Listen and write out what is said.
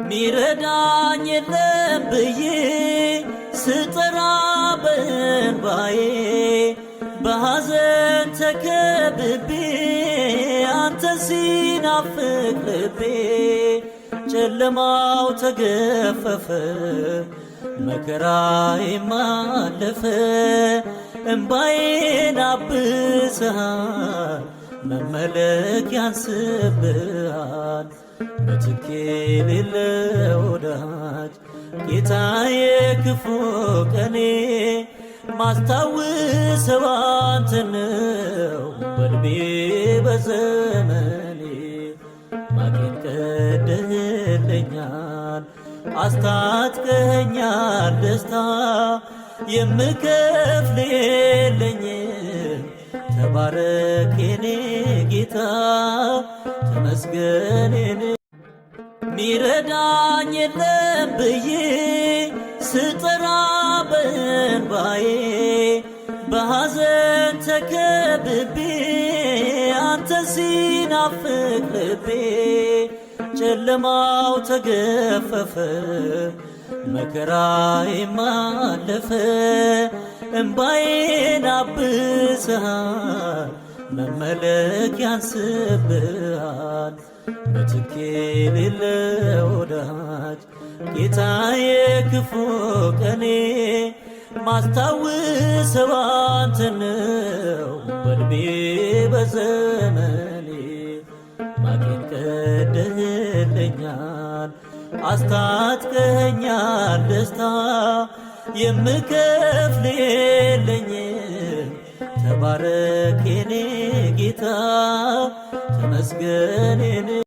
ሚረዳኝ የለም ብዬ ስጠራ በእንባዬ በሐዘን ተከብቤ አንተን ሲናፍቅ ልቤ ጨለማው ተገፈፈ መከራዬም አለፈ እምባዬን አብሰሃል መመለክ ያንስብሃል ምትክ የሌለው ወዳጅ ጌታዬ ክፉ ቀኔ ማስታውሰው አንተን ነው በልቤ በዘመኔ ማቄን ቀደህልኛል አስታጥቀኸኛል ደስታ የምከፍል የለኝም ተባረክ የኔ ጌታ ተመስገን የኔ ሚረዳኝ የለም ብዬ ስጠራ በእንባዬ በሐዘን ተከብቤ አንተን ሲናፍቅ ልቤ ጨለማው ተገፈፈ መከራዬም አለፈ እምባዬን አብሰሃል መመለክ ያንስብሃል ምትክ የሌለው ወዳጅ ጌታዬ ክፉ ቀኔ ማስታውሰው አንተን ነው በልቤ በዘመኔ ማቄን ቀደህልኛል አስታጥቀኸኛል ደስታ የምከፍል የለኝም ተባረክ የኔ ጌታ ተመስገን የኔ